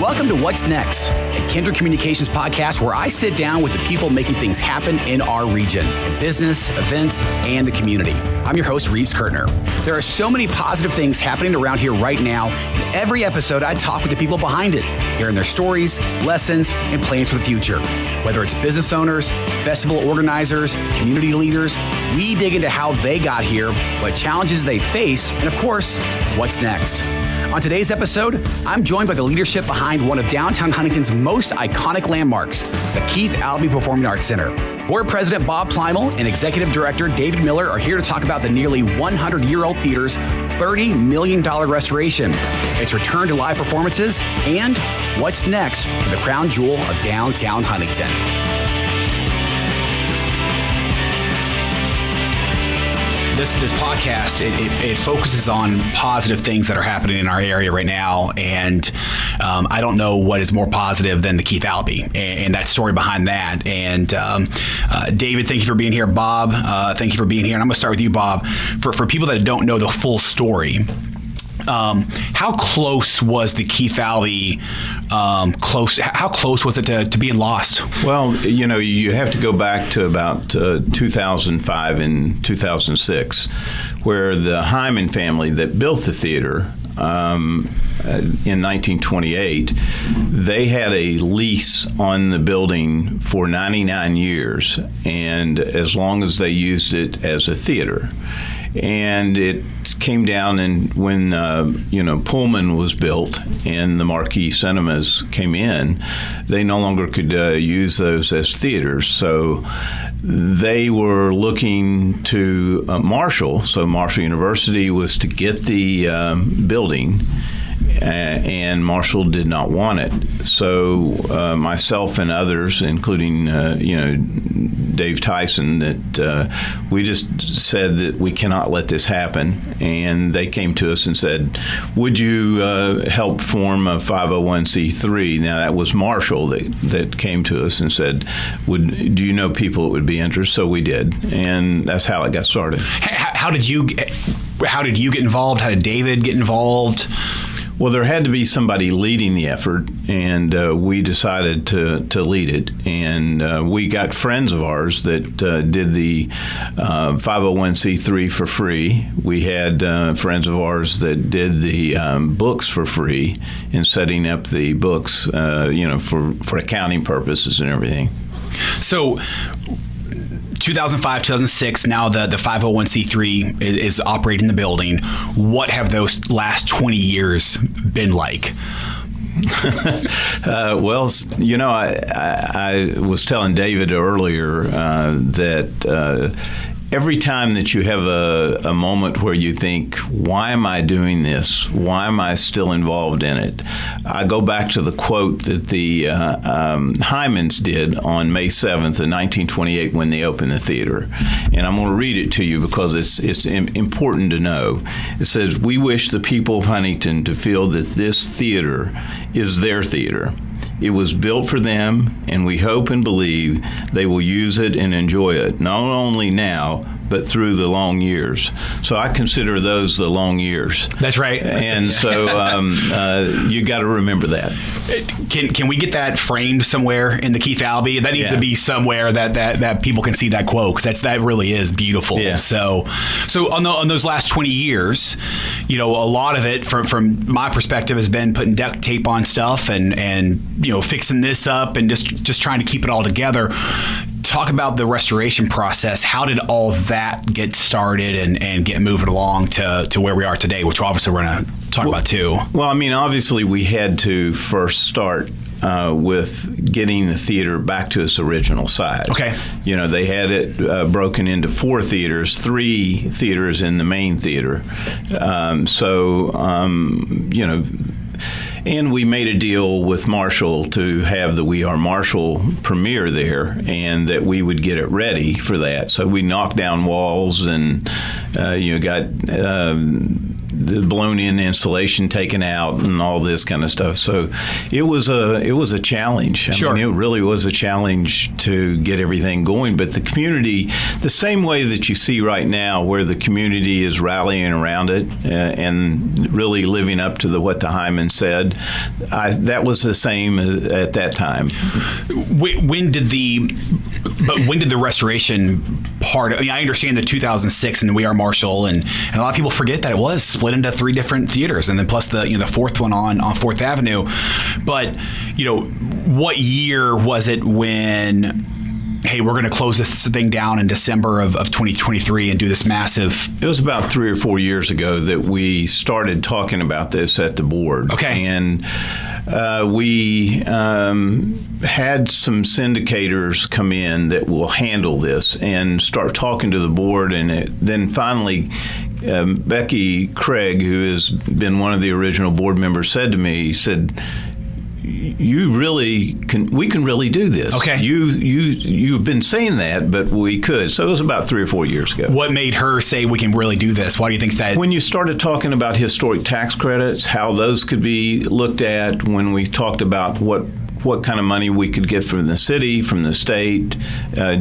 Welcome to What's Next, a Kindred Communications podcast where I sit down with the people making things happen in our region, in business, events, and the community. I'm your host, Reeves Kirtner. There are so many positive things happening around here right now. In every episode, I talk with the people behind it, hearing their stories, lessons, and plans for the future. Whether it's business owners, festival organizers, community leaders, we dig into how they got here, what challenges they face, and of course, what's next. On today's episode, I'm joined by the leadership behind one of downtown Huntington's most iconic landmarks, the Keith-Albee Performing Arts Center. Board President Bob Plymel and Executive Director David Miller are here to talk about the nearly 100-year-old theater's $30 million restoration, its return to live performances, and what's next for the crown jewel of downtown Huntington. This podcast, it focuses on positive things that are happening in our area right now, and I don't know what is more positive than the Keith-Albee and that story behind that. And David, thank you for being here. Bob, thank you for being here. And I'm going to start with you, Bob. For people that don't know the full story, how close was the Keith-Albee? How close was it to being lost? Well, you have to go back to about 2005 and 2006, where the Hyman family that built the theater in 1928, they had a lease on the building for 99 years, and as long as they used it as a theater. And it came down, and when Pullman was built and the marquee cinemas came in, they no longer could use those as theaters. So they were looking to Marshall. So Marshall University was to get the building, and Marshall did not want it. So myself and others, including Dave Tyson, that we just said that we cannot let this happen. And they came to us and said, would you help form a 501c3? Now, that was Marshall that came to us and said, do you know people that would be interested? So we did. And that's how it got started. How did you get involved? How did David get involved? Well, there had to be somebody leading the effort, and we decided to lead it. And we got friends of ours that did the 501c3 for free. We had friends of ours that did the books for free in setting up the books, for accounting purposes and everything. So 2005, 2006, now the 501c3 is operating the building. What have those last 20 years been like? Well, I was telling David earlier that every time that you have a moment where you think, why am I doing this? Why am I still involved in it? I go back to the quote that the Hymans did on May 7th of 1928 when they opened the theater. And I'm going to read it to you because it's important to know. It says, "We wish the people of Huntington to feel that this theater is their theater. It was built for them, and we hope and believe they will use it and enjoy it, not only now, but through the long years." So I consider those the long years. That's right. And so you got to remember that. Can we get that framed somewhere in the Keith-Albee? That needs to be somewhere that people can see that quote, because that really is beautiful. Yeah. So on those last 20 years, a lot of it from my perspective has been putting duct tape on stuff and fixing this up and just trying to keep it all together. Talk about the restoration process. How did all that get started and get moving along to where we are today, which obviously we're going to talk about too? Well, obviously we had to first start with getting the theater back to its original size. Okay. They had it broken into 4 theaters, 3 theaters in the main theater. And we made a deal with Marshall to have the We Are Marshall premiere there, and that we would get it ready for that. So we knocked down walls and got the blown-in insulation taken out and all this kind of stuff. So it was a challenge. I mean, it really was a challenge to get everything going. But the community, the same way that you see right now, where the community is rallying around it and really living up to what the Hyman said, that was the same at that time. When did the restoration part? I mean, I understand the 2006 and We Are Marshall, and a lot of people forget that it was split into 3 different theaters, and then plus the fourth one on 4th Avenue. But what year was it when, hey, we're going to close this thing down in December of 2023 and do this massive? It was about 3 or 4 years ago that we started talking about this at the board. Okay. And we had some syndicators come in that will handle this and start talking to the board. And then finally, Becky Craig, who has been one of the original board members, said to me, he said, we can really do this. Okay. You've been saying that, but we could. So it was about 3 or 4 years ago. What made her say we can really do this? Why do you think that? When you started talking about historic tax credits, how those could be looked at, when we talked about what kind of money we could get from the city, from the state,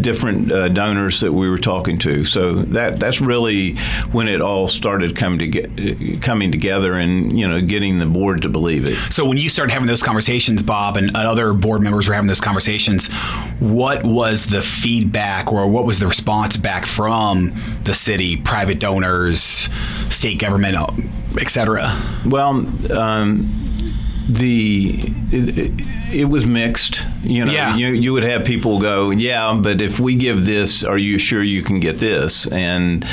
different donors that we were talking to. So that's really when it all started coming together and getting the board to believe it. So when you started having those conversations, Bob, and other board members were having those conversations, what was the feedback or what was the response back from the city, private donors, state government, et cetera? Well, it was mixed. You would have people go, yeah, but if we give this, are you sure you can get this? And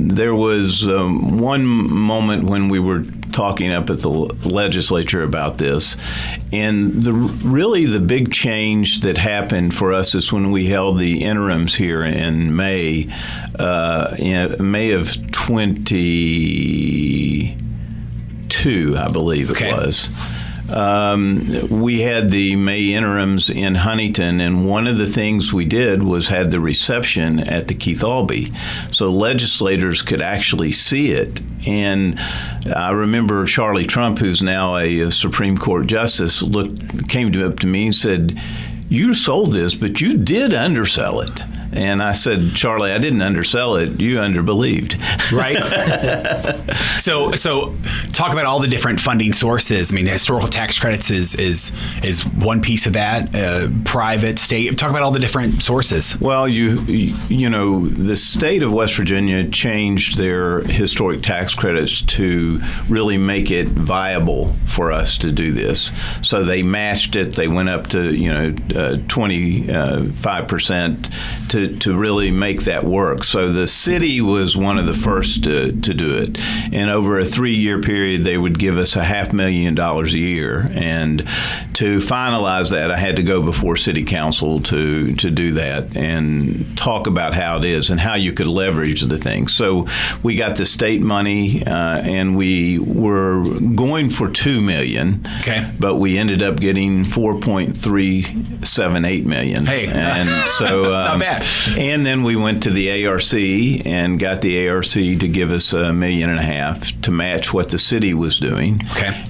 there was one moment when we were talking up at the legislature about this, and the big change that happened for us is when we held the interims here in May of 22, I believe it was. We had the May interims in Huntington, and one of the things we did was had the reception at the Keith-Albee, so legislators could actually see it. And I remember Charlie Trump, who's now a Supreme Court justice, came up to me and said, "You sold this, but you did undersell it." And I said, "Charlie, I didn't undersell it. You underbelieved." Right. So talk about all the different funding sources. I mean, historical tax credits is one piece of that. Private, state. Talk about all the different sources. Well, the state of West Virginia changed their historic tax credits to really make it viable for us to do this. So they matched it. They went up to 25% to really make that work. So the city was one of the first to do it. And over a 3-year period, they would give us $500,000 a year. And to finalize that, I had to go before city council to do that and talk about how it is and how you could leverage the thing. So we got the state money, and we were going for $2 million. Okay. But we ended up getting $4.378 million. Hey. And so not bad. And then we went to the ARC and got the ARC to give us $1.5 million to match what the city was doing,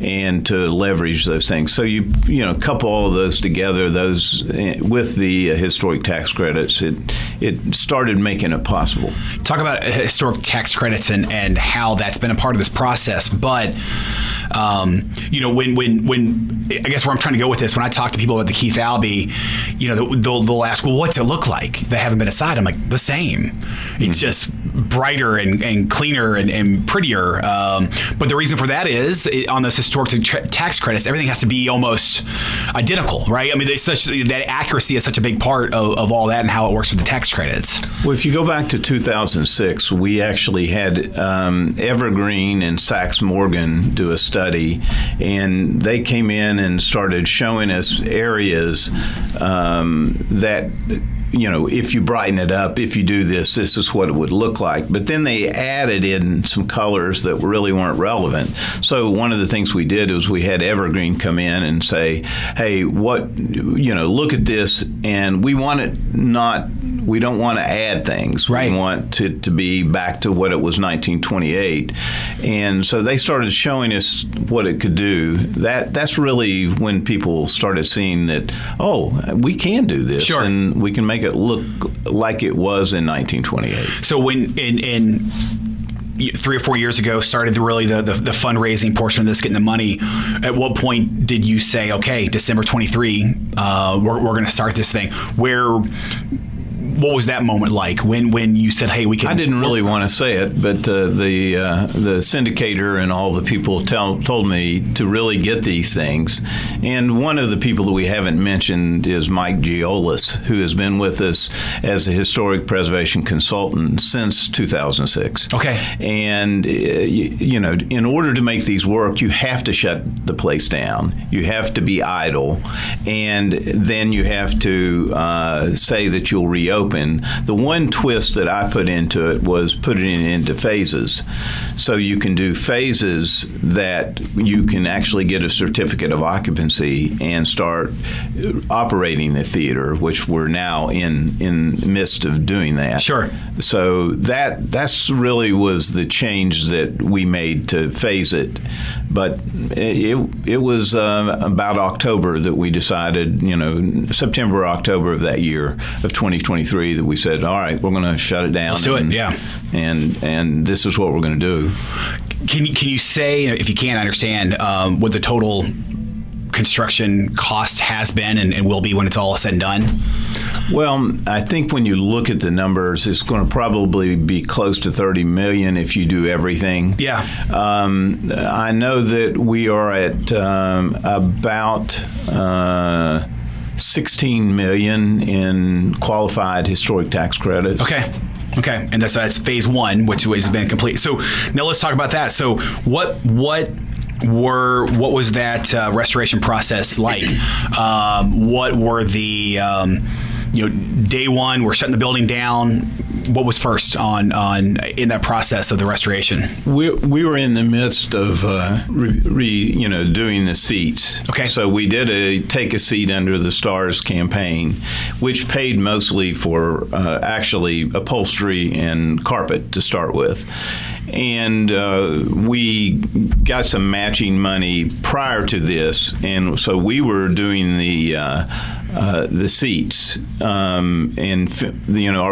and to leverage those things. So you couple all of those together, with the historic tax credits, it started making it possible. Talk about historic tax credits and how that's been a part of this process. But when I guess where I'm trying to go with this, when I talk to people about the Keith-Albee, they'll ask, well, what's it look like? They haven't been aside. I'm like, the same. It's just brighter and cleaner and prettier. But the reason for that is on those historic tax credits, everything has to be almost identical, right? I mean, that accuracy is such a big part of all that and how it works with the tax credits. Well, if you go back to 2006, we actually had Evergreen and Sachs Morgan do a study, and they came in and started showing us areas that, if you brighten it up, if you do this is what it would look like. But then they added in some colors that really weren't relevant. So one of the things we did was we had Evergreen come in and say, hey, look at this, and we want it not we don't want to add things. Right. We want it to be back to what it was 1928. And so they started showing us what it could do. That's really when people started seeing that, we can do this. Sure. And we can make it look like it was in 1928. So when in 3 or 4 years ago started the fundraising portion of this, getting the money. At what point did you say, okay, December 23, we're going to start this thing? What was that moment like when you said, hey, we can? I didn't really want to say it, but the syndicator and all the people told me to really get these things. And one of the people that we haven't mentioned is Mike Giolis, who has been with us as a historic preservation consultant since 2006. Okay. And, in order to make these work, you have to shut the place down. You have to be idle. And then you have to say that you'll reopen. The one twist that I put into it was putting it into phases. So you can do phases that you can actually get a certificate of occupancy and start operating the theater, which we're now in the midst of doing that. Sure. So that's really was the change that we made to phase it. But it was about October that we decided, September, October of that year of 2023, that we said, all right, we're going to shut it down. Let's do it, yeah. And this is what we're going to do. Can you say, if you can't understand, what the total construction cost has been and will be when it's all said and done? Well, I think when you look at the numbers, it's going to probably be close to $30 million if you do everything. Yeah. I know that we are at about $16 million in qualified historic tax credits. Okay, and that's phase one, which has been complete. So now let's talk about that. So what was that restoration process like? What were the day one? We're shutting the building down. What was first in that process of the restoration? We were in the midst of doing the seats. Okay. So we did a Take a Seat Under the Stars campaign, which paid mostly for actually upholstery and carpet to start with. And we got some matching money prior to this, and so we were doing the seats. Our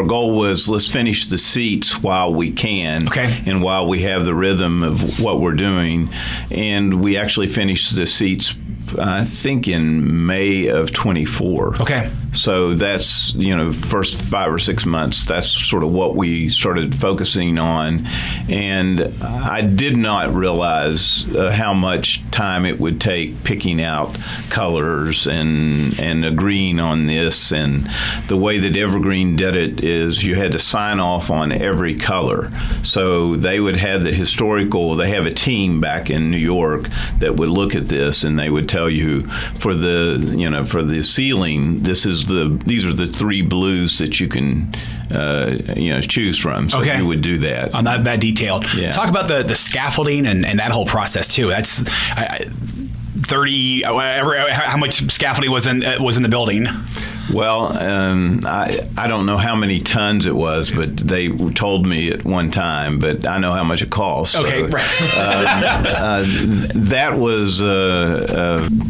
goal was, let's finish the seats while we can, okay, and while we have the rhythm of what we're doing. And we actually finished the seats, I think, in May of 24. Okay. So that's, first 5 or 6 months, that's sort of what we started focusing on. And I did not realize how much time it would take picking out colors and agreeing on this. And the way that Evergreen did it is you had to sign off on every color. So they would have they have a team back in New York that would look at this, and they would tell you for the ceiling, these are the 3 blues that you can choose from. So okay. You would do that. On that detailed. Yeah. Talk about the scaffolding and that whole process too. That's 30. How much scaffolding was in the building? Well, I don't know how many tons it was, but they told me at one time, but I know how much it costs. Okay, so, right. That was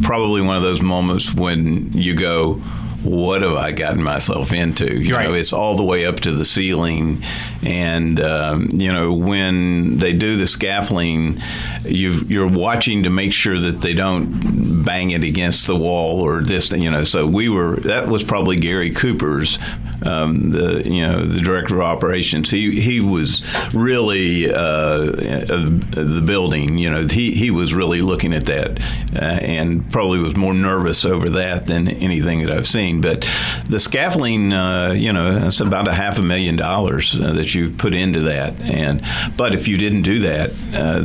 probably one of those moments when you go, what have I gotten myself into? Right. It's all the way up to the ceiling. And, when they do the scaffolding, you're watching to make sure that they don't bang it against the wall or this, so that was probably Gary Cooper's, the director of operations. He was really, the building, he was really looking at that and probably was more nervous over that than anything that I've seen. But the scaffolding, that's about $500,000 that you put into that. But if you didn't do that,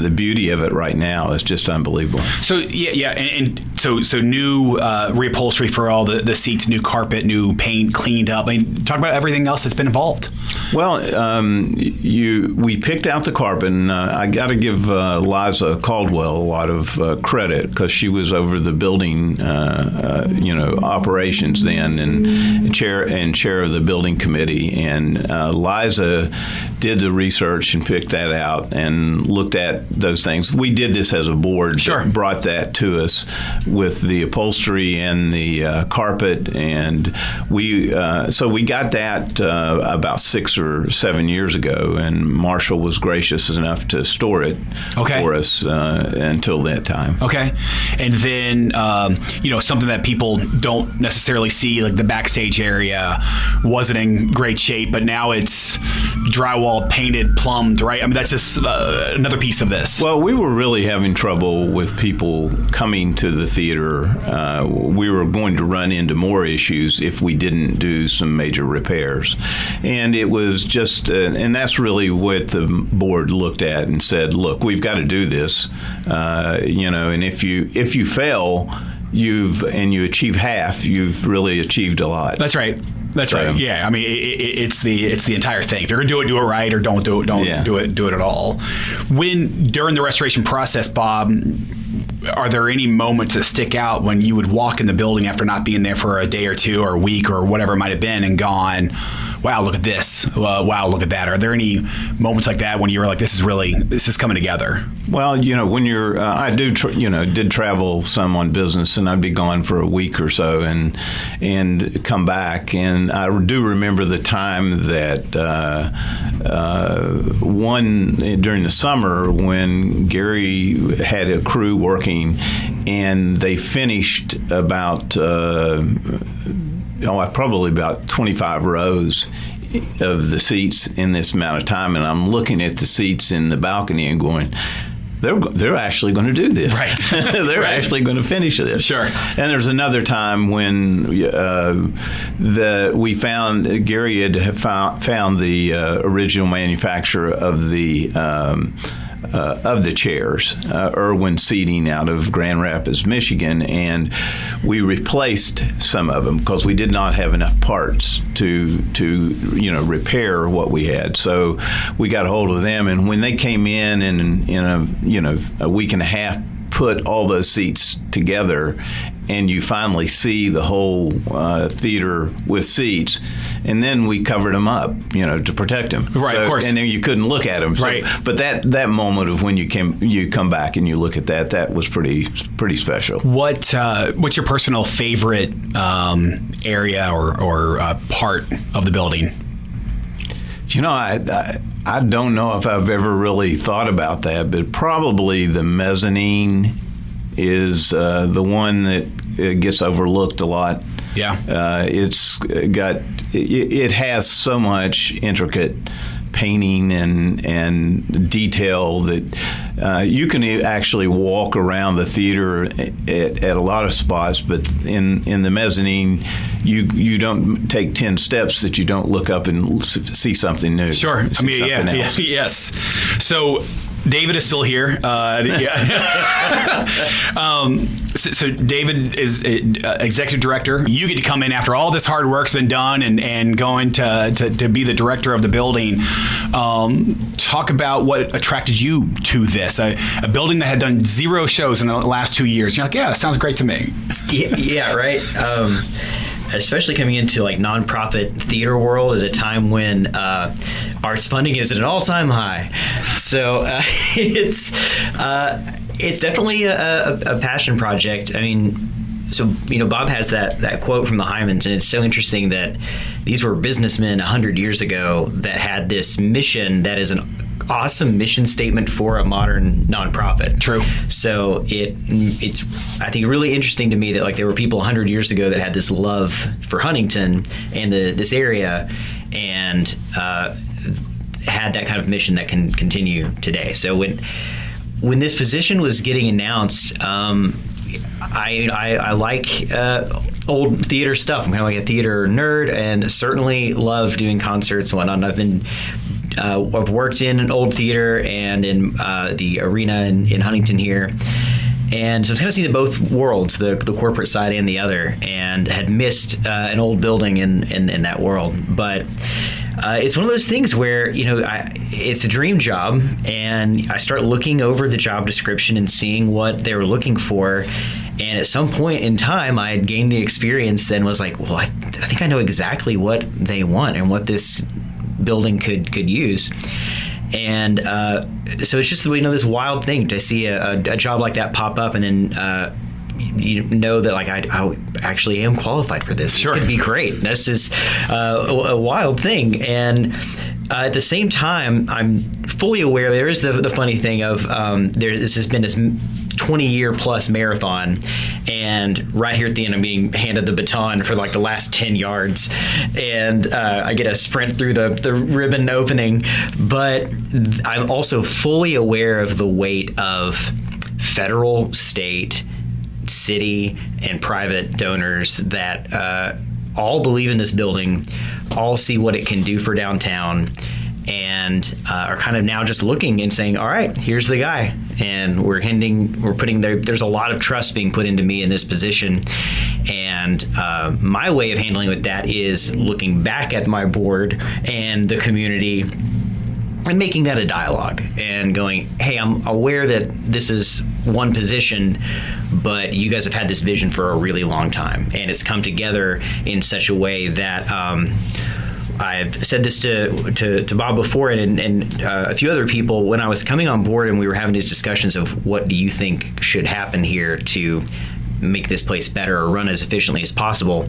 the beauty of it right now is just unbelievable. So so new reupholstery for all the seats, new carpet, new paint, cleaned up. Talk about everything else that's been involved. Well, we picked out the carpet, and I got to give Liza Caldwell a lot of credit because she was over the building, operations then. in, and chair of the building committee. And Liza did the research and picked that out and looked at those things. We did this as a board. Sure. Brought that to us with the upholstery and the carpet, and we got that about 6 or 7 years ago, and Marshall was gracious enough to store it for us until that time. Okay. And then, something that people don't necessarily see, like the backstage area wasn't in great shape, but now it's drywall, painted, plumbed, right? I mean, that's just another piece of this. Well, we were really having trouble with people coming to the theater. We were going to run into more issues if we didn't do some major repairs. And it was just, and that's really what the board looked at and said, look, we've got to do this, and if you fail, you achieve half, you've really achieved a lot. That's right. That's right. Yeah. I mean, it's the entire thing. If you're going to do it right, or don't do it at all. During the restoration process, Bob, are there any moments that stick out when you would walk in the building after not being there for a day or two or a week or whatever it might have been and gone, wow, look at this. Wow, look at that. Are there any moments like that when you were like, this is coming together? Well, when you're, I did travel some on business, and I'd be gone for a week or so and come back. And I do remember the time that during the summer when Gary had a crew working, and they finished about probably about 25 rows of the seats in this amount of time, and I'm looking at the seats in the balcony and going, they're actually going to do this. Right. They're actually going to finish this. Sure. And there's another time when we found Gary had found the original manufacturer of the chairs, Irwin Seating out of Grand Rapids, Michigan, and we replaced some of them because we did not have enough parts to repair what we had. So we got a hold of them, and when they came in a week and a half, put all those seats together, and you finally see the whole theater with seats, and then we covered them up, to protect them. Right, of course. And then you couldn't look at them. So, right. But that moment of when you come back and you look at that was pretty special. What's your personal favorite area or part of the building? I don't know if I've ever really thought about that, but probably the mezzanine is the one that gets overlooked a lot. Yeah. It has so much intricate painting and detail that you can actually walk around the theater at a lot of spots, but in the mezzanine, you don't take 10 steps that you don't look up and see something new. Sure. Yes. So David is still here. So David is executive director. You get to come in after all this hard work's been done and going to be the director of the building. Talk about what attracted you to this. A building that had done 0 shows in the last 2 years. You're like, yeah, that sounds great to me. Yeah, right. Especially coming into like nonprofit theater world at a time when arts funding is at an all-time high. So it's definitely a passion project. I mean, so Bob has that quote from the Hymans, and it's so interesting that these were businessmen 100 years ago that had this mission that is an awesome mission statement for a modern nonprofit. True. So it's I think really interesting to me that like there were people 100 years ago that had this love for Huntington and this area, and had that kind of mission that can continue today. So when this position was getting announced, I like old theater stuff. I'm kind of like a theater nerd, and certainly love doing concerts and whatnot. I've worked in an old theater and in the arena in Huntington here. And so I've kind of seen both worlds, the corporate side and the other, and had missed an old building in that world. But it's one of those things where, it's a dream job, and I start looking over the job description and seeing what they were looking for. And at some point in time, I had gained the experience and was like, well, I think I know exactly what they want and what this building could use. And so it's just this wild thing to see a job like that pop up, and then you know that like I actually am qualified for this. Sure. This could be great. That's just a wild thing. And at the same time, I'm fully aware there is the funny thing of this has been this 20-year plus marathon, and right here at the end I'm being handed the baton for like the last 10 yards, and I get a sprint through the ribbon opening. But I'm also fully aware of the weight of federal, state, city, and private donors that all believe in this building, all see what it can do for downtown, and are kind of now just looking and saying, all right, here's the guy. And there's a lot of trust being put into me in this position. And my way of handling with that is looking back at my board and the community and making that a dialogue and going, hey, I'm aware that this is one position, but you guys have had this vision for a really long time, and it's come together in such a way that I've said this to Bob before and a few other people when I was coming on board, and we were having these discussions of what do you think should happen here to make this place better or run as efficiently as possible.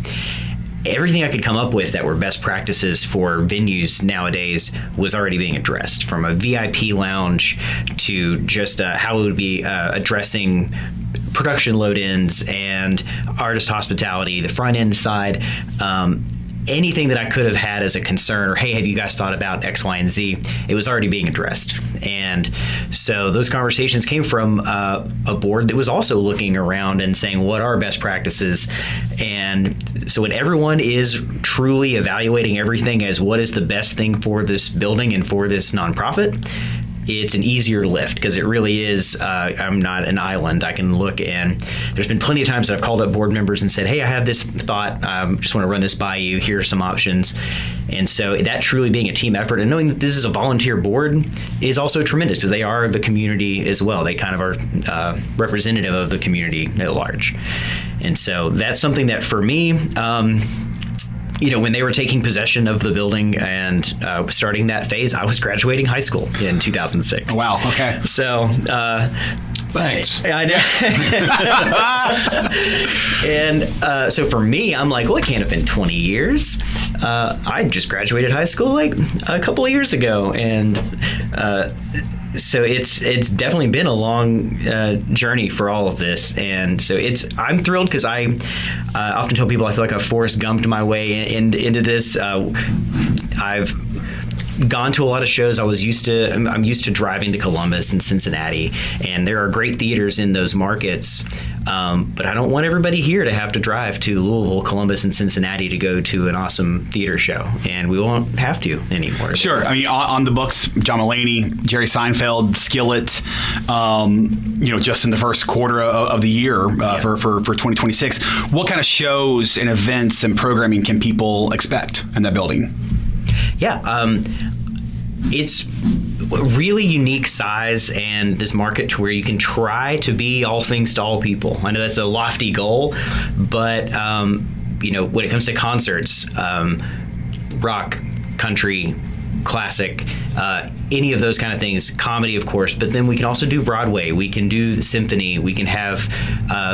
Everything I could come up with that were best practices for venues nowadays was already being addressed, from a VIP lounge to just how it would be addressing production load-ins and artist hospitality, the front end side. Anything that I could have had as a concern, or hey, have you guys thought about X, Y, and Z? It was already being addressed. And so those conversations came from a board that was also looking around and saying, what are best practices? And so when everyone is truly evaluating everything as what is the best thing for this building and for this nonprofit, it's an easier lift, because it really is, I'm not an island. I can look, and there's been plenty of times that I've called up board members and said, hey, I have this thought, just want to run this by you, here are some options. And so that truly being a team effort and knowing that this is a volunteer board is also tremendous, because they are the community as well. They kind of are representative of the community at large. And so that's something that for me, when they were taking possession of the building and starting that phase, I was graduating high school in 2006. Wow. Okay. So, thanks. I know. And so for me, I'm like, well, it can't have been 20 years. I just graduated high school like a couple of years ago, and so it's definitely been a long journey for all of this, and so I'm thrilled, because I often tell people I feel like I've Forrest Gumped my way into this. I've gone to a lot of shows. I'm used to driving to Columbus and Cincinnati, and there are great theaters in those markets. But I don't want everybody here to have to drive to Louisville, Columbus, and Cincinnati to go to an awesome theater show, and we won't have to anymore. Sure. I mean, on the books, John Mulaney, Jerry Seinfeld, Skillet, just in the first quarter of the year for 2026. What kind of shows and events and programming can people expect in that building? Yeah, it's a really unique size and this market to where you can try to be all things to all people. I know that's a lofty goal, but when it comes to concerts, rock, country, classic, any of those kind of things, comedy, of course, but then we can also do Broadway, we can do the symphony, we can have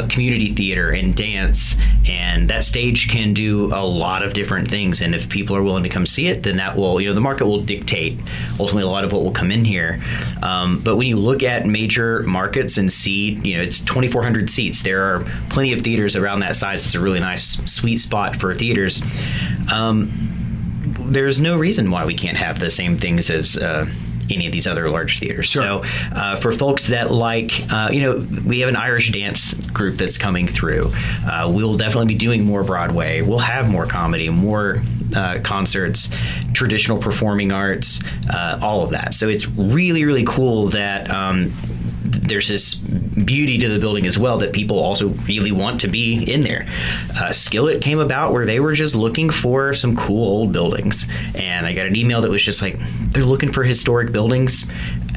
community theater and dance, and that stage can do a lot of different things. And if people are willing to come see it, then that will, the market will dictate ultimately a lot of what will come in here. But when you look at major markets and see, it's 2,400 seats. There are plenty of theaters around that size. It's a really nice sweet spot for theaters. There's no reason why we can't have the same things as any of these other large theaters. Sure. So for folks that like, we have an Irish dance group that's coming through. We'll definitely be doing more Broadway. We'll have more comedy, more concerts, traditional performing arts, all of that. So it's really, really cool that there's this beauty to the building as well that people also really want to be in there. Skillet came about where they were just looking for some cool old buildings, and I got an email that was just like, they're looking for historic buildings,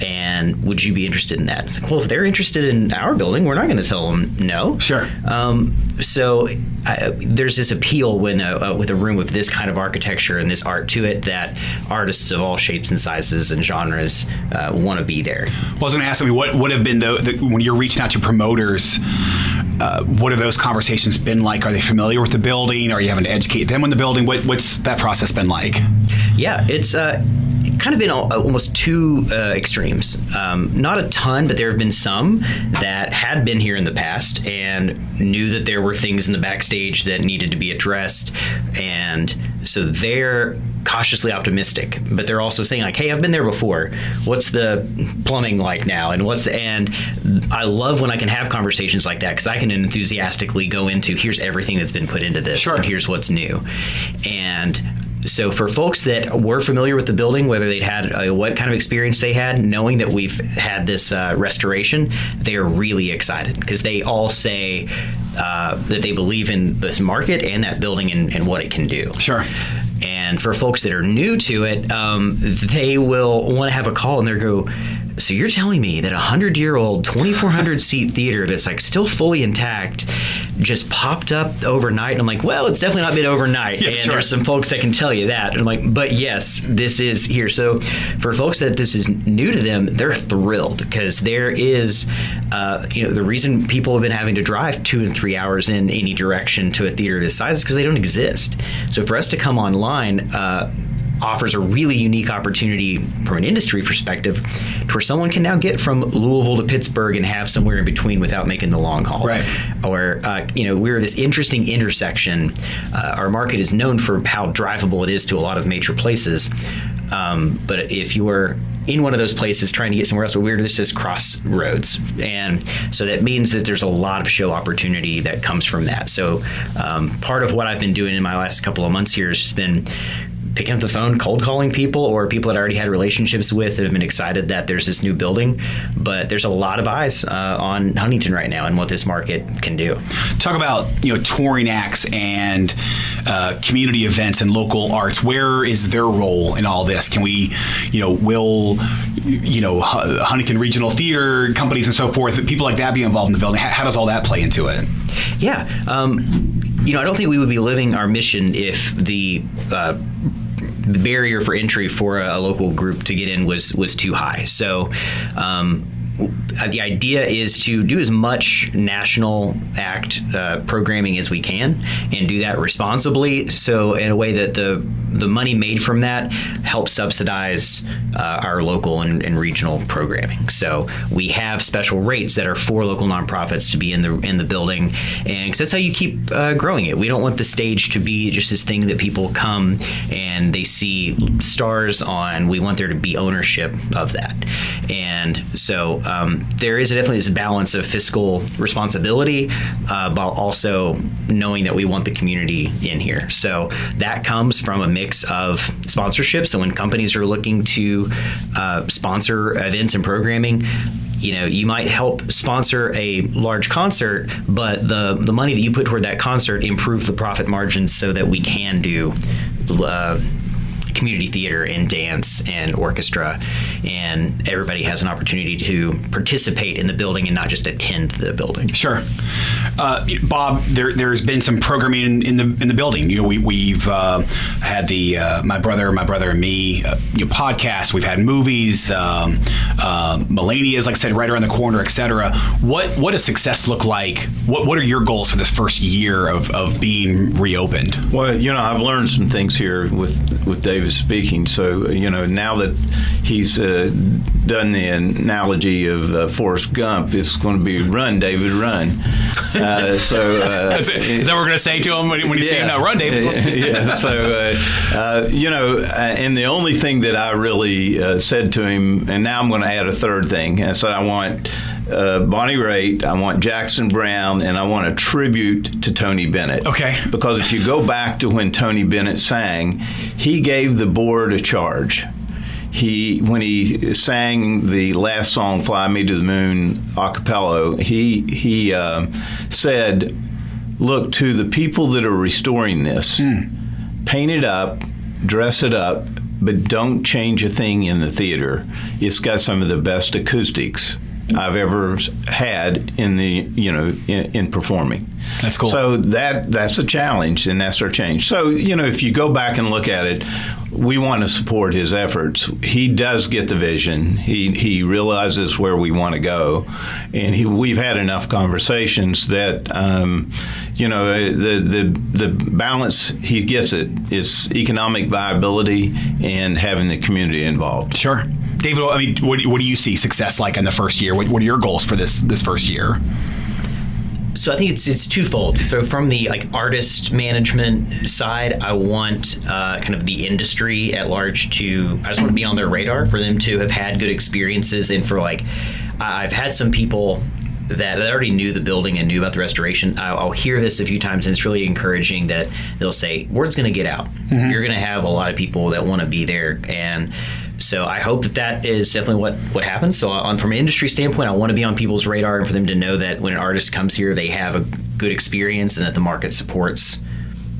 and would you be interested in that? It's like, well, if they're interested in our building, we're not going to tell them no. Sure. So there's this appeal when with a room with this kind of architecture and this art to it that artists of all shapes and sizes and genres want to be there. Well, I was going to ask you, what would have been when you're reaching out to promoters, what have those conversations been like? Are they familiar with the building? Are you having to educate them on the building? What's that process been like? Yeah, it's kind of been almost two extremes. Not a ton, but there have been some that had been here in the past and knew that there were things in the backstage that needed to be addressed. And so they're cautiously optimistic, but they're also saying like, hey, I've been there before. What's the plumbing like now? And I love when I can have conversations like that, because I can enthusiastically go into, here's everything that's been put into this, sure, and here's what's new. And so for folks that were familiar with the building, whether they'd had what kind of experience they had, knowing that we've had this restoration, they're really excited, because they all say that they believe in this market and that building and what it can do. Sure. And for folks that are new to it, they will want to have a call and they'll go, so you're telling me that a 100-year-old 2,400 seat theater that's like still fully intact just popped up overnight? And I'm like, well, it's definitely not been overnight. Yeah, and sure, there's some folks that can tell you that. And I'm like, but yes, this is here. So for folks that this is new to them, they're thrilled, because there is, the reason people have been having to drive 2 and 3 hours in any direction to a theater this size is because they don't exist. So for us to come online offers a really unique opportunity from an industry perspective to where someone can now get from Louisville to Pittsburgh and have somewhere in between without making the long haul. Right. Or, we're this interesting intersection. Our market is known for how drivable it is to a lot of major places. But if you are in one of those places trying to get somewhere else, we're just crossroads. And so that means that there's a lot of show opportunity that comes from that. So part of what I've been doing in my last couple of months here has just been picking up the phone, cold calling people, or people that I already had relationships with that have been excited that there's this new building. But there's a lot of eyes on Huntington right now and what this market can do. Talk about touring acts and community events and local arts. Where is their role in all this? Can we, will Huntington Regional Theater companies and so forth, people like that be involved in the building? How does all that play into it? Yeah. I don't think we would be living our mission if the barrier for entry for a local group to get in was too high. So the idea is to do as much national act programming as we can and do that responsibly, so in a way that the money made from that helps subsidize our local and regional programming. So we have special rates that are for local nonprofits to be in the building, and because that's how you keep growing it. We don't want the stage to be just this thing that people come and they see stars on. We want there to be ownership of that. And so there is definitely this balance of fiscal responsibility while also knowing that we want the community in here. So that comes from a mix of sponsorship. So when companies are looking to sponsor events and programming, you might help sponsor a large concert, but the money that you put toward that concert improve the profit margins so that we can do community theater and dance and orchestra, and everybody has an opportunity to participate in the building and not just attend the building. Sure. Bob, there's been some programming in the building. We've had the My Brother and Me podcast. We've had movies, Melania's, like I said, right around the corner, etc. What does success look like? What are your goals for this first year of being reopened? Well, I've learned some things here with David speaking. So, now that he's done the analogy of Forrest Gump, it's going to be run, David, run. Is that what we're going to say to him when you say, no, run, David? Yeah. So, and the only thing that I really said to him, and now I'm going to add a third thing. I said, I want Bonnie Raitt, I want Jackson Browne, and I want a tribute to Tony Bennett. Okay. Because if you go back to when Tony Bennett sang, he gave the board a charge. when he sang the last song, "Fly Me to the Moon" a cappella, he said, "Look, to the people that are restoring this, paint it up, dress it up, but don't change a thing in the theater. It's got some of the best acoustics I've ever had in performing." That's cool. So that's a challenge, and that's our change. So, if you go back and look at it, we want to support his efforts. He does get the vision. He realizes where we want to go, and we've had enough conversations that the balance, he gets it. It's economic viability and having the community involved. Sure. David, I mean, what do you see success like in the first year? What are your goals for this first year? So I think it's twofold. So from the artist management side, I want kind of the industry at large I just want to be on their radar, for them to have had good experiences, and for I've had some people that already knew the building and knew about the restoration. I'll hear this a few times, and it's really encouraging that they'll say, word's going to get out. Mm-hmm. You're going to have a lot of people that want to be there. And so I hope that is definitely what happens. So from an industry standpoint, I want to be on people's radar, and for them to know that when an artist comes here, they have a good experience and that the market supports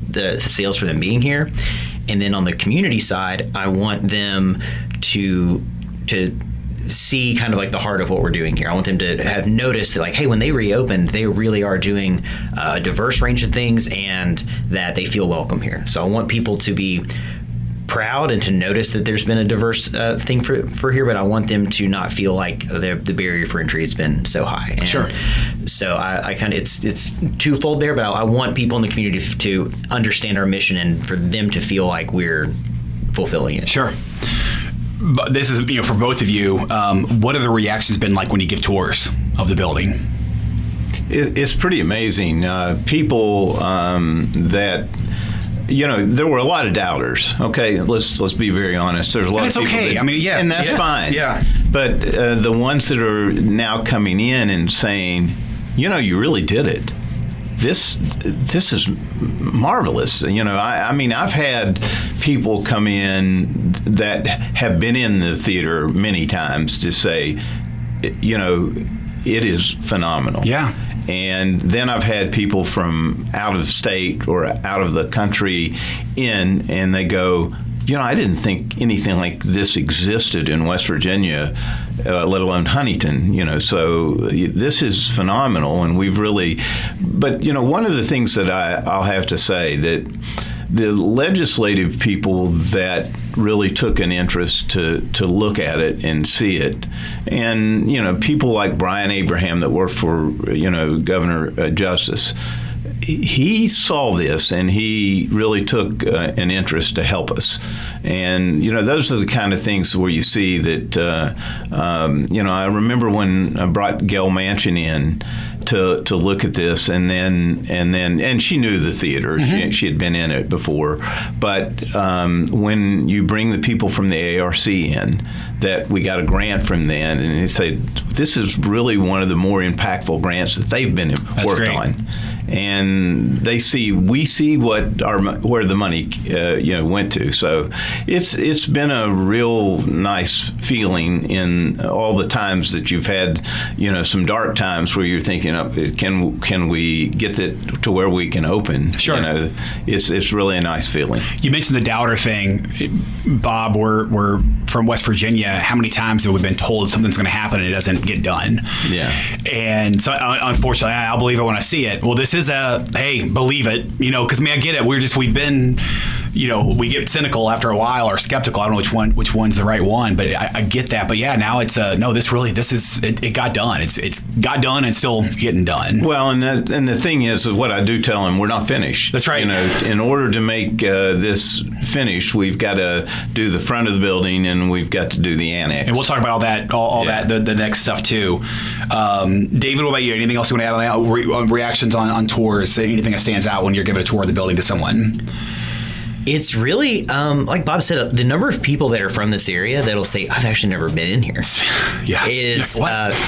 the sales for them being here. And then on the community side, I want them to see kind of the heart of what we're doing here. I want them to have noticed that hey, when they reopened, they really are doing a diverse range of things, and that they feel welcome here. So I want people to be proud and to notice that there's been a diverse thing for here, but I want them to not feel like the barrier for entry has been so high. And sure. So I kind of it's twofold there, but I want people in the community to understand our mission and for them to feel like we're fulfilling it. Sure. But this is for both of you. What have the reactions been like when you give tours of the building? It's pretty amazing. People that. There were a lot of doubters. Okay, let's be very honest. There's a lot of people. And it's okay. And that's fine. Yeah. But the ones that are now coming in and saying, you really did it. This is marvelous. I've had people come in that have been in the theater many times to say, it is phenomenal. Yeah. And then I've had people from out of state or out of the country in, and they go, I didn't think anything like this existed in West Virginia, let alone Huntington, so this is phenomenal. And we've really, but, one of the things that I'll have to say that the legislative people that really took an interest to look at it and see it, and people like Brian Abraham that worked for Governor Justice, he saw this and he really took an interest to help us. And those are the kind of things where you see that I remember when I brought Gail Manchin in to look at this, and she knew the theater. Mm-hmm. She had been in it before. But when you bring the people from the ARC in, that we got a grant from them, and they said, this is really one of the more impactful grants that they've been worked on. And we see where the money went to. So it's been a real nice feeling in all the times that you've had some dark times where you're thinking, can we get that to where we can open? Sure. It's really a nice feeling. You mentioned the doubter thing, Bob. We're from West Virginia. How many times have we been told something's going to happen and it doesn't get done? Yeah. And so unfortunately, I'll believe it when I see it. Well, this is hey, believe it, because I get it. We've been, we get cynical after a while or skeptical. I don't know which one's the right one, but I get that. But yeah, now it's no. It got done. It's got done and still getting done. Well, and the thing is what I do tell them, we're not finished. That's right. In order to make this finished, we've got to do the front of the building and we've got to do the annex. And we'll talk about all that, all that, the next stuff too. David, what about you? Anything else you want to add on that? Reactions on tours? Anything that stands out when you're giving a tour of the building to someone? It's really, like Bob said, the number of people that are from this area that'll say, I've actually never been in here. Yeah. Is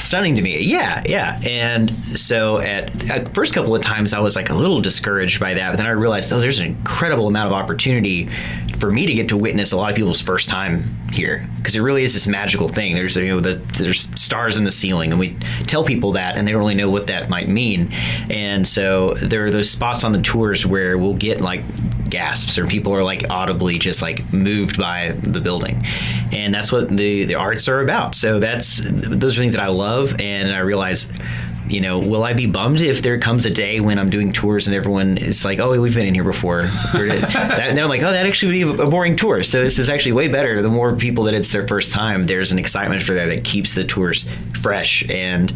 stunning to me. Yeah. And so at first couple of times I was a little discouraged by that, but then I realized, there's an incredible amount of opportunity for me to get to witness a lot of people's first time here, because it really is this magical thing. There's there's stars in the ceiling, and we tell people that, and they don't really know what that might mean. And so there are those spots on the tours where we'll get like gasps, or people are like audibly just like moved by the building, and that's what the arts are about. So those are things that I love, and I realize, will I be bummed if there comes a day when I'm doing tours and everyone is like, oh, we've been in here before? And they're like, oh, that actually would be a boring tour. So this is actually way better. The more people that it's their first time, there's an excitement for that keeps the tours fresh, and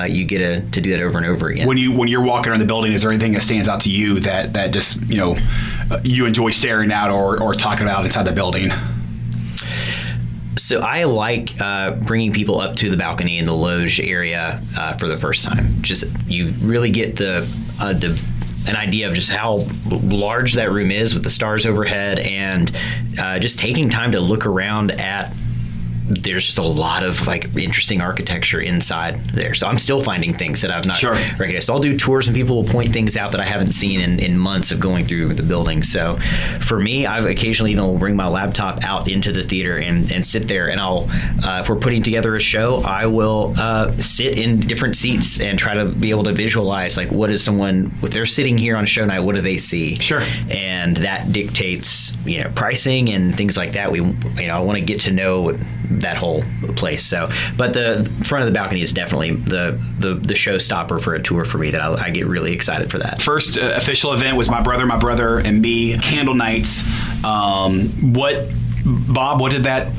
you get to do that over and over again. When you're walking around the building, is there anything that stands out to you that just, you enjoy staring at or talking about inside the building? So I like bringing people up to the balcony in the loge area for the first time. Just you really get an idea of just how large that room is with the stars overhead, and just taking time to look around at. There's just a lot of like interesting architecture inside there. So I'm still finding things that I've not recognized. So I'll do tours and people will point things out that I haven't seen in months of going through the building. So for me, I've occasionally even bring my laptop out into the theater and sit there, and I'll, if we're putting together a show, I will sit in different seats and try to be able to visualize like what is someone, if they're sitting here on show night, what do they see? Sure. And that dictates, pricing and things like that. I want to get to know that whole place. So, but the front of the balcony is definitely the showstopper for a tour for me. That I get really excited for that. First official event was my brother, and me. Candle nights. What did that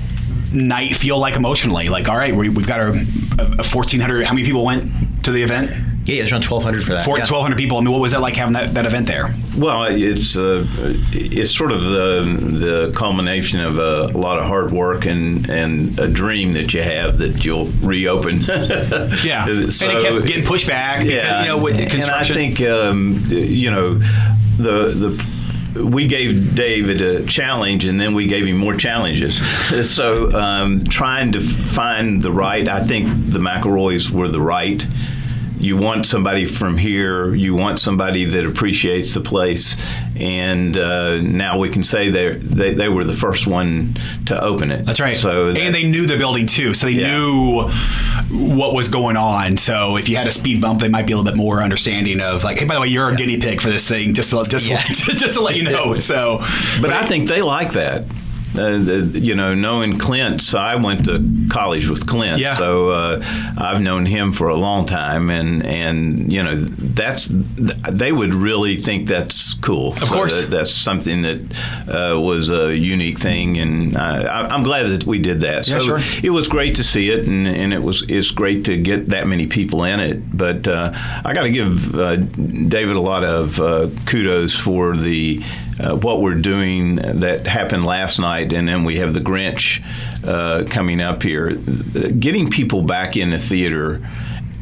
night feel like emotionally? Like, all right, we've got a 1,400. How many people went to the event? Yeah, it was around 1,200 for that. 1,200 people. I mean, what was that like having that event there? Well, it's sort of the culmination of a lot of hard work and a dream that you have that you'll reopen. Yeah, So, and it kept getting pushed back. Yeah, with the construction. And I think we gave David a challenge, and then we gave him more challenges. So trying to find the right. I think the McElroys were the right. You want somebody from here. You want somebody that appreciates the place, and now we can say they were the first one to open it. That's right. And they knew the building too, so they knew what was going on. So if you had a speed bump, they might be a little bit more understanding of like, hey, by the way, you're a guinea pig for this thing. Just to let you know. So, but I think they like that. Knowing Clint, so I went to college with Clint, so I've known him for a long time, and they would really think that's cool. Of course, that's something that was a unique thing, and I'm glad that we did that. Yeah, so sure. It was great to see it, and it's great to get that many people in it. But I got to give David a lot of kudos for the what we're doing that happened last night, and then we have the Grinch coming up here. Getting people back in the theater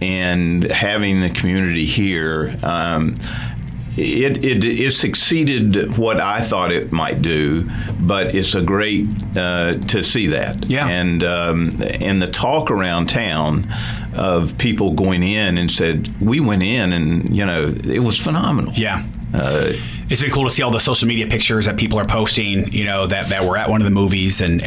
and having the community here, it succeeded what I thought it might do, but it's a great to see that. Yeah. And the talk around town of people going in and said, we went in and, it was phenomenal. Yeah. It's been cool to see all the social media pictures that people are posting, that were at one of the movies and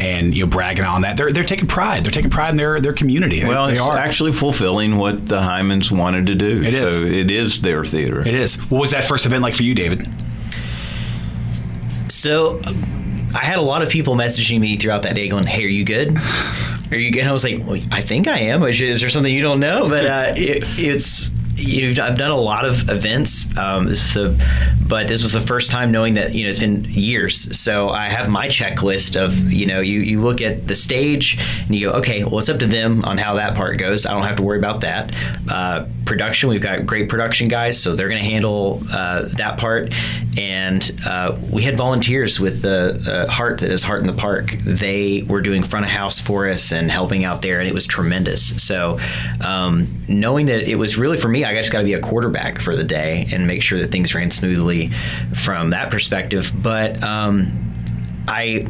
bragging on that. They're taking pride. They're taking pride in their community. Well, it's actually fulfilling what the Hymans wanted to do. It is. So it is their theater. It is. What was that first event like for you, David? So I had a lot of people messaging me throughout that day going, hey, are you good? Are you good? And I was like, well, I think I am. Is there something you don't know? But it's... I've done a lot of events. But this was the first time knowing that it's been years. So I have my checklist of you look at the stage and you go, okay, well, it's up to them on how that part goes. I don't have to worry about that. Production, we've got great production guys, so they're going to handle that part. And we had volunteers with the Heart, that is Heart in the Park. They were doing front of house for us and helping out there, and it was tremendous. So knowing that it was really for me, I just got to be a quarterback for the day and make sure that things ran smoothly from that perspective. But I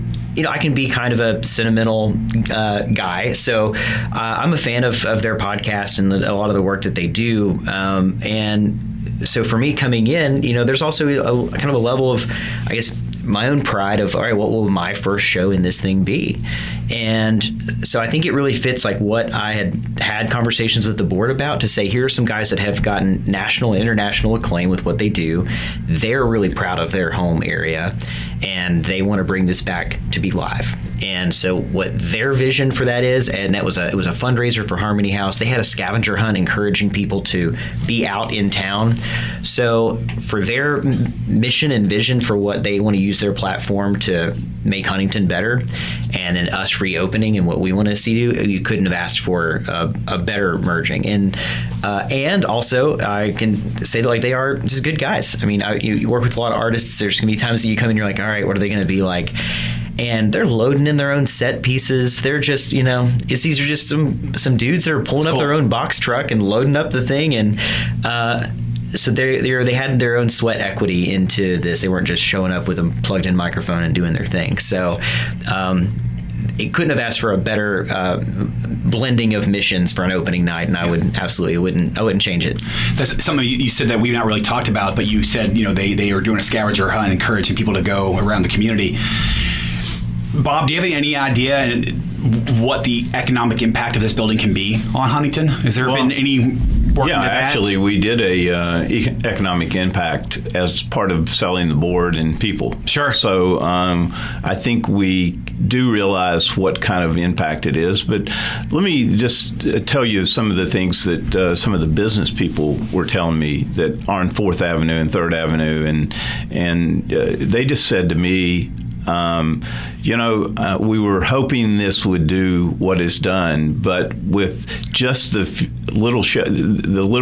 can be kind of a sentimental guy, so I'm a fan of their podcast and a lot of the work that they do. And so for me coming in, there's also a kind of a level of, I guess, my own pride of, all right, what will my first show in this thing be? And so I think it really fits like what I had conversations with the board about, to say, here are some guys that have gotten national and international acclaim with what they do. They're really proud of their home area, and they want to bring this back to be live. And so what their vision for that is, and it was a fundraiser for Harmony House. They had a scavenger hunt encouraging people to be out in town. So for their mission and vision for what they want to use their platform to make Huntington better, and then us reopening and what we want to see do, you couldn't have asked for a better merging. And also I can say that, like, they are just good guys. I mean, you work with a lot of artists. There's gonna be times that you come in and you're like, all right, what are they gonna be like? And they're loading in their own set pieces. They're just, these are just some dudes that are pulling up their own box truck and loading up the thing. And so they had their own sweat equity into this. They weren't just showing up with a plugged-in microphone and doing their thing. So it couldn't have asked for a better blending of missions for an opening night, and I wouldn't change it. That's something you said that we've not really talked about, but you said they are doing a scavenger hunt, encouraging people to go around the community. Bob, do you have any idea what the economic impact of this building can be on Huntington? Has there been any work into that? Actually, we did a economic impact as part of selling the board and people. Sure. So I think we do realize what kind of impact it is. But let me just tell you some of the things that some of the business people were telling me that are on 4th Avenue and 3rd Avenue. And they just said to me, we were hoping this would do what it's done, but with just the little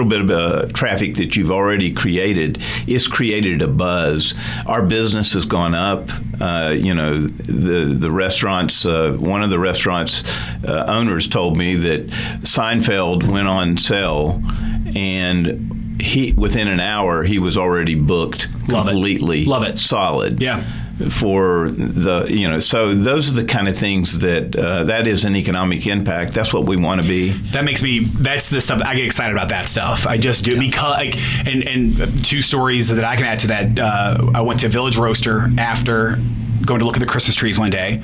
bit of traffic that you've already created, it's created a buzz. Our business has gone up. The restaurants. One of the restaurants owners told me that Seinfeld went on sale, and within an hour he was already booked completely. Love it. Solid. Yeah. For so those are the kind of things that is an economic impact. That's what we want to be. That's the stuff I get excited about. That stuff I just do because and two stories that I can add to that. I went to Village Roaster after going to look at the Christmas trees one day.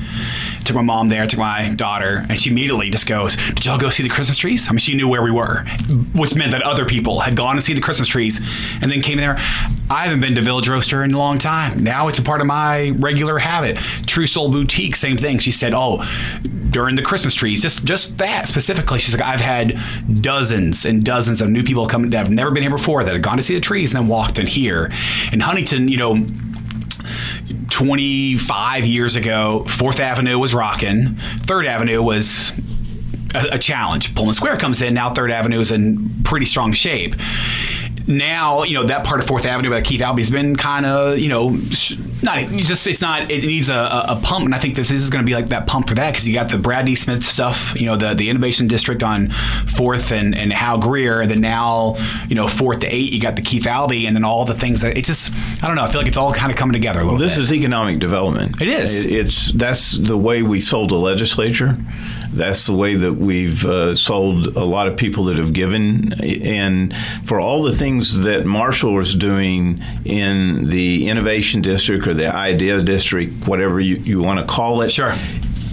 Took my mom there, took my daughter, and she immediately just goes, "Did y'all go see the Christmas trees?" I mean, she knew where we were, which meant that other people had gone to see the Christmas trees and then came there. I haven't been to Village Roaster in a long time. Now it's a part of my regular habit. True Soul Boutique, same thing. She said, during the Christmas trees, just that specifically. She's like, I've had dozens and dozens of new people come that have never been here before that have gone to see the trees and then walked in here. In Huntington, 25 years ago, 4th Avenue was rocking. 3rd Avenue was a challenge. Pullman Square comes in. Now 3rd Avenue is in pretty strong shape. Now, that part of 4th Avenue by Keith-Albee has been kind of, it needs a pump. And I think this is going to be like that pump for that, because you got the Brad D. Smith stuff, the Innovation District on 4th and Hal Greer. And then now, 4th to 8, you got the Keith-Albee, and then all the things that it's just, I don't know. I feel like it's all kind of coming together a little bit. This is economic development. It is. That's the way we sold the legislature. That's the way that we've sold a lot of people that have given. And for all the things that Marshall is doing in the Innovation District or the Idea District, whatever you want to call it, sure.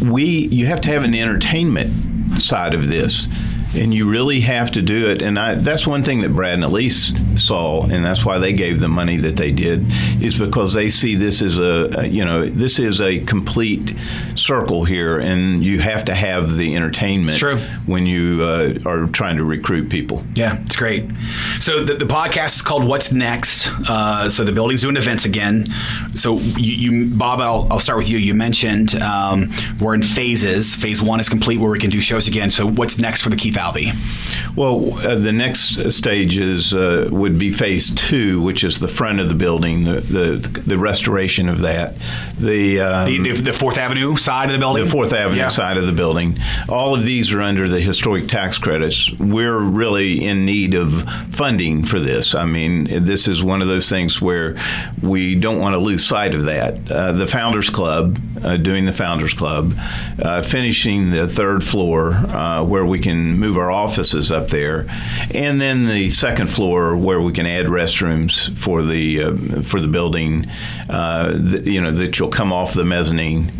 You have to have an entertainment side of this. And you really have to do it. And that's one thing that Brad and Elise saw, and that's why they gave the money that they did, is because they see this as this is a complete circle here, and you have to have the entertainment when you are trying to recruit people. Yeah, it's great. So the podcast is called What's Next? So the building's doing events again. So you Bob, I'll start with you. You mentioned we're in phases. Phase 1 is complete, where we can do shows again. So what's next for the Keith-Albee? Well, the next stage would be phase 2, which is the front of the building, the restoration of that. The 4th Avenue side of the building? The 4th Avenue side of the building. All of these are under the historic tax credits. We're really in need of funding for this. I mean, this is one of those things where we don't want to lose sight of that. The Founders Club, doing the Founders Club, finishing the 3rd floor where we can move move our offices up there, and then the second floor where we can add restrooms for the building, that you'll come off the mezzanine.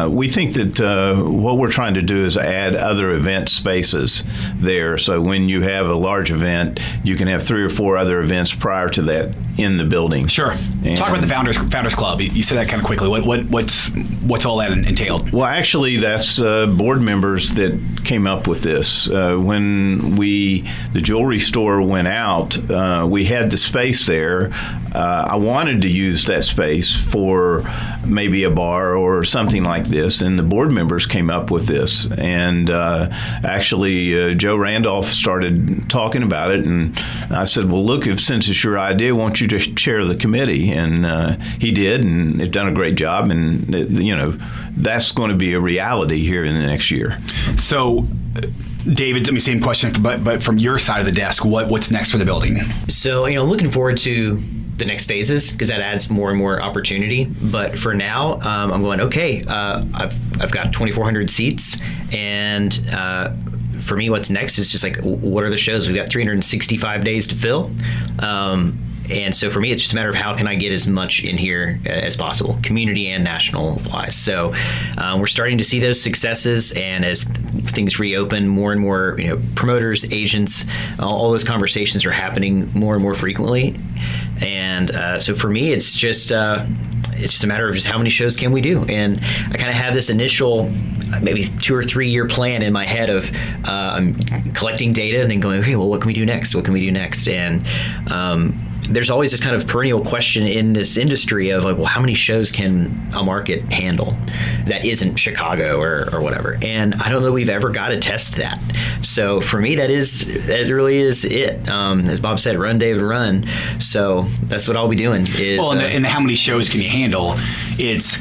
We think that what we're trying to do is add other event spaces there. So when you have a large event, you can have 3 or 4 other events prior to that in the building. Sure. Talk about the Founders Club. You said that kind of quickly. What's all that entailed? Well, actually, that's board members that came up with this. When the jewelry store went out, we had the space there. I wanted to use that space for maybe a bar or something like this, and the board members came up with this. And actually, Joe Randolph started talking about it, and I said, well, look, since it's your idea, won't you just chair the committee? And he did, and they've done a great job, and that's going to be a reality here in the next year. So, David, let me same question, but from your side of the desk, what's next for the building? So, looking forward to the next phases, because that adds more and more opportunity. But for now, I'm going, okay, I've got 2,400 seats, and for me, what's next is just like, what are the shows? We've got 365 days to fill. And so for me, it's just a matter of how can I get as much in here as possible, community and national wise. So we're starting to see those successes, and as things reopen, more and more promoters, agents, all those conversations are happening more and more frequently. And so for me, it's just a matter of just how many shows can we do. And I kind of have this initial maybe 2 or 3 year plan in my head of collecting data and then going, okay, well, what can we do next? What can we do next? And there's always this kind of perennial question in this industry of like, well, how many shows can a market handle that isn't Chicago or whatever? And I don't know we've ever got to test that. So for me, that really is it. As Bob said, run, David, run. So that's what I'll be doing. And how many shows can you handle? It's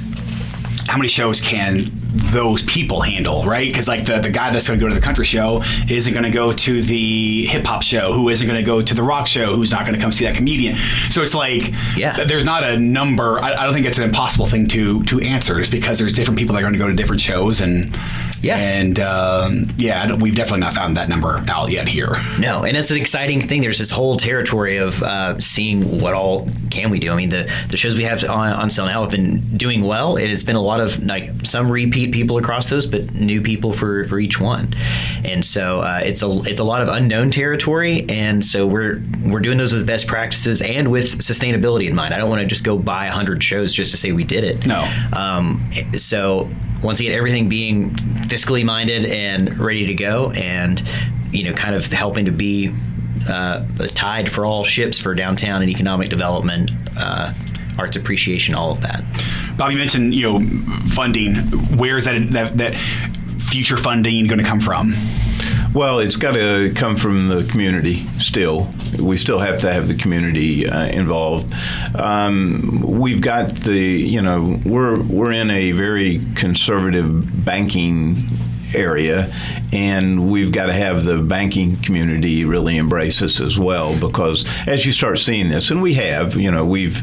how many shows can those people handle, right? Because like the guy that's going to go to the country show isn't going to go to the hip hop show, who isn't going to go to the rock show, who's not going to come see that comedian. So it's like, there's not a number. I don't think it's an impossible thing to answer, just because there's different people that are going to go to different shows, and we've definitely not found that number out yet here. No, and that's an exciting thing. There's this whole territory of seeing what all can we do. I mean, the shows we have on sale now have been doing well, and it's been a lot of like some repeat people across those, but new people for each one. And so it's a lot of unknown territory, and so we're doing those with best practices and with sustainability in mind. I don't want to just go buy 100 shows just to say we did it. No. So once again, everything being fiscally minded and ready to go, and kind of helping to be a tide for all ships for downtown and economic development, arts appreciation, all of that. Bob, you mentioned funding. Where's that future funding going to come from? Well, it's got to come from the community still. We still have to have the community involved. We've got we're in a very conservative banking area, and we've got to have the banking community really embrace us as well, because as you start seeing this, and we have, we've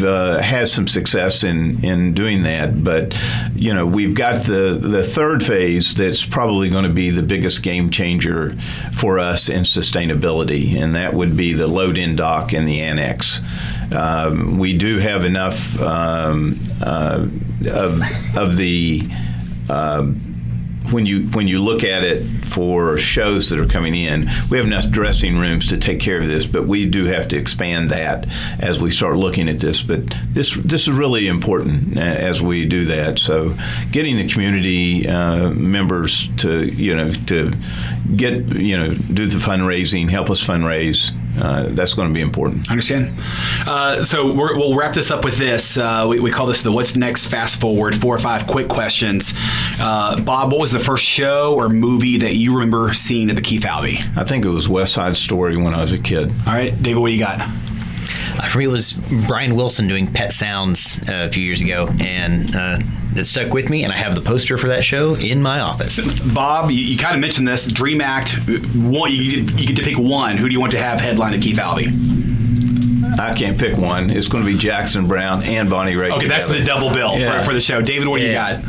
had some success in doing that, but we've got the third phase that's probably going to be the biggest game changer for us in sustainability, and that would be the load-in dock and the annex. We do have enough of the when you look at it for shows that are coming in, we have enough dressing rooms to take care of this, but we do have to expand that as we start looking at this. But this is really important as we do that. So getting the community members to get do the fundraising, help us fundraise. That's going to be important. Understand. So we'll wrap this up with this. We call this the What's Next Fast Forward, 4 or 5 quick questions. Bob, what was the first show or movie that you remember seeing at the Keith-Albee? I think it was West Side Story when I was a kid. All right, David, what do you got? For me, it was Brian Wilson doing Pet Sounds a few years ago, and it stuck with me, and I have the poster for that show in my office. Bob, you kind of mentioned this, Dream Act. You get to pick one. Who do you want to have headline at Keith-Albee? I can't pick one. It's going to be Jackson Browne and Bonnie Raitt. Okay, that's the double bill for the show. David, what do you got?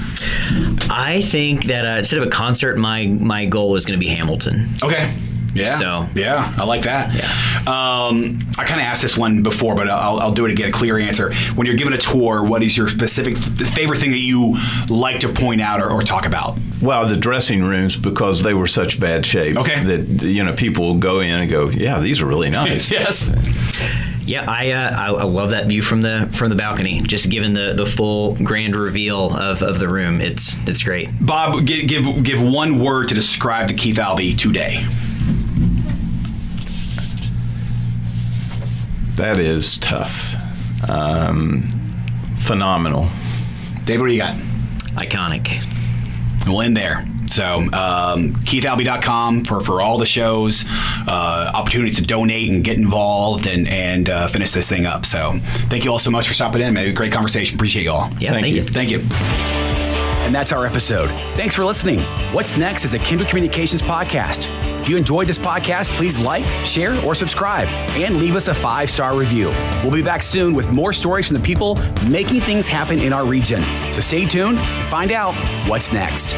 I think that instead of a concert, my goal is going to be Hamilton. Okay. Yeah. So yeah, I like that. Yeah. I kind of asked this one before, but I'll do it again. A clear answer. When you're given a tour, what is your specific favorite thing that you like to point out or talk about? Well, the dressing rooms, because they were such bad shape. Okay. That people will go in and go, yeah, these are really nice. Yes. Yeah, I love that view from the balcony. Just given the full grand reveal of the room, it's great. Bob, give one word to describe the Keith-Albee today. That is tough. Phenomenal. Dave, what do you got? Iconic. We'll end there. So, Keith-Albee.com for all the shows, opportunities to donate and get involved and finish this thing up. So, thank you all so much for stopping in. Man, great conversation. Appreciate you all. Yeah, thank you. Thank you. And that's our episode. Thanks for listening. What's Next is a Kindred Communications podcast. If you enjoyed this podcast, please like, share, or subscribe, and leave us a 5-star review. We'll be back soon with more stories from the people making things happen in our region. So stay tuned and find out what's next.